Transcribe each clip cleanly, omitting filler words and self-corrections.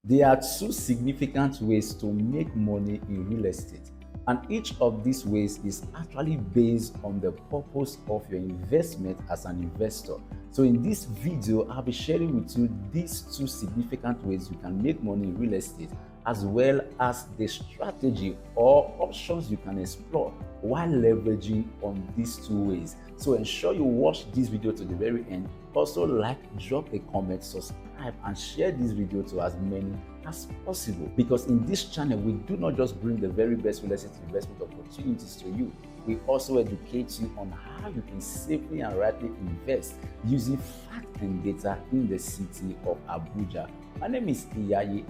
There are two significant ways to make money in real estate, and each of these ways is actually based on the purpose of your investment as an investor. So, in this video, I'll be sharing with you these two significant ways you can make money in real estate, as well as the strategy or options you can explore while leveraging on these two ways. So ensure you watch this video to the very end. Also like, drop a comment, subscribe, and share this video to as many as possible, because in this channel we do not just bring the very best real estate investment opportunities to you, we also educate you on how you can safely and rightly invest using fact and data in the city of Abuja. My name is Iyayi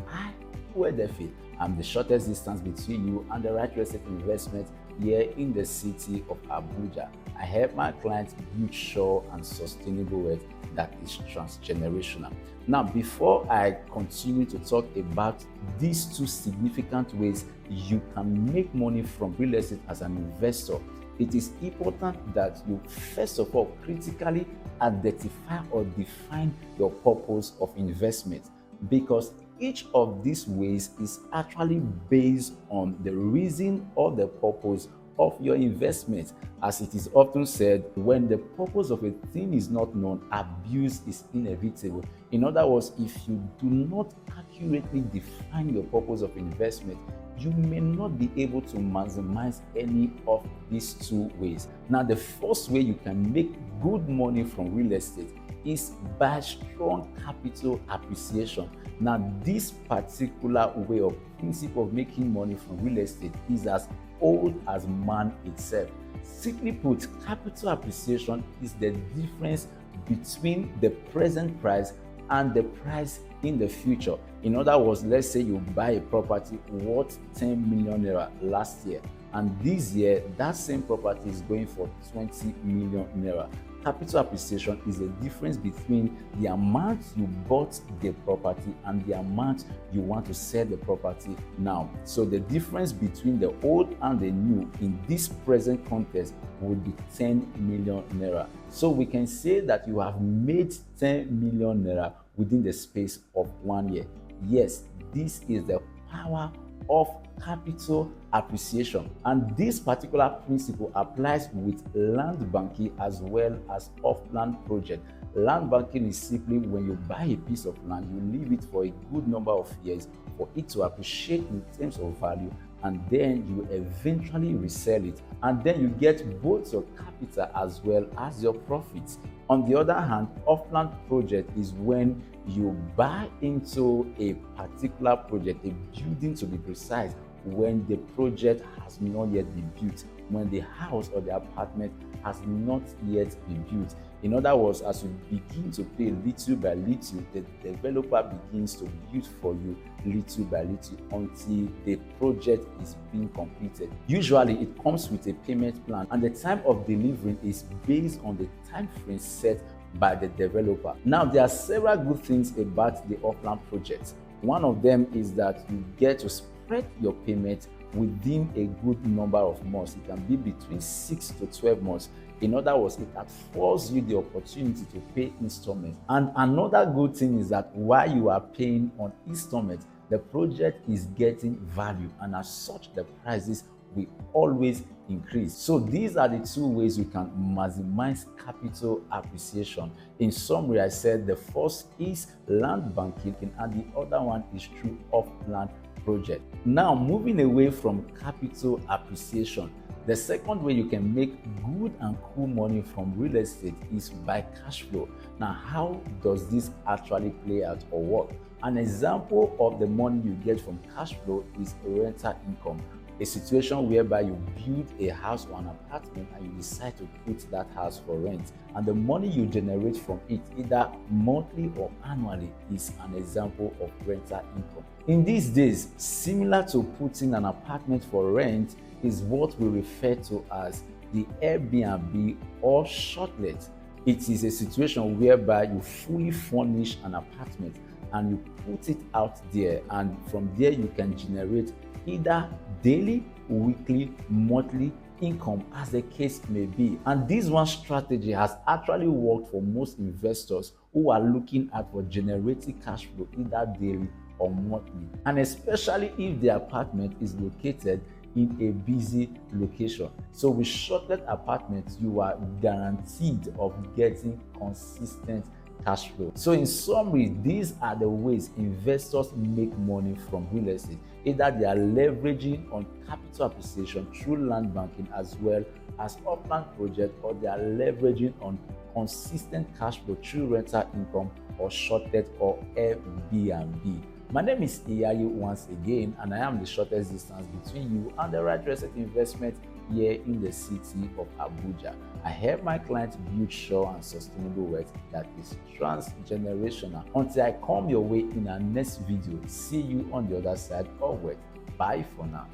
Wedefe. I'm the shortest distance between you and the right real estate investment here in the city of Abuja. I help my clients build sure and sustainable wealth that is transgenerational. Now, before I continue to talk about these two significant ways you can make money from real estate as an investor, it is important that you first of all critically identify or define your purpose of investment, because each of these ways is actually based on the reason or the purpose of your investment. As it is often said, when the purpose of a thing is not known, abuse is inevitable. In other words, if you do not accurately define your purpose of investment, you may not be able to maximize any of these two ways. Now, the first way you can make good money from real estate is by strong capital appreciation. Now, this particular way of principle of making money from real estate is as old as man itself. Simply put, capital appreciation is the difference between the present price and the price in the future. In other words, let's say you buy a property worth 10 million naira last year, and this year that same property is going for 20 million naira. Capital appreciation is the difference between the amount you bought the property and the amount you want to sell the property now. So the difference between the old and the new in this present context would be 10 million naira. So we can say that you have made 10 million naira within the space of 1 year. Yes, this is the power of capital appreciation, and this particular principle applies with land banking as well as off-land project. Land banking is simply when you buy a piece of land, you leave it for a good number of years for it to appreciate in terms of value, and then you eventually resell it, and then you get both your capital as well as your profits. On the other hand, off-land project is when you buy into a particular project, a building to be precise, when the project has not yet been built, when the house or the apartment has not yet been built. In other words, as you begin to pay little by little, the developer begins to build for you little by little until the project is being completed. Usually, it comes with a payment plan, and the time of delivery is based on the time frame set by the developer. Now, there are several good things about the off-land projects. One of them is that you get to spread your payment within a good number of months. It can be between 6 to 12 months. In other words, it affords you the opportunity to pay installments. And another good thing is that while you are paying on installments, the project is getting value, and as such, the prices will always increase. So these are the two ways you can maximize capital appreciation. In summary, I said the first is land banking, and the other one is through off-land project. Now, moving away from capital appreciation, the second way you can make good and cool money from real estate is by cash flow. Now, how does this actually play out or work? An example of the money you get from cash flow is rental income. A situation whereby you build a house or an apartment and you decide to put that house for rent, and the money you generate from it, either monthly or annually, is an example of rental income. In these days, similar to putting an apartment for rent is what we refer to as the Airbnb or shortlet. It is a situation whereby you fully furnish an apartment and you put it out there, and from there you can generate either daily, weekly, monthly income, as the case may be. And this one strategy has actually worked for most investors who are looking at for generating cash flow either daily or monthly, and especially if the apartment is located in a busy location. So with shorted apartments, you are guaranteed of getting consistent cash flow. So in summary, these are the ways investors make money from real estate. Either they are leveraging on capital appreciation through land banking as well as upland project, or they are leveraging on consistent cash flow through rental income or shorted or Airbnb. My name is Iyayi once again, and I am the shortest distance between you and the right real estate investment here in the city of Abuja. I help my clients build sure and sustainable wealth that is transgenerational. Until I come your way in our next video, see you on the other side of it. Bye for now.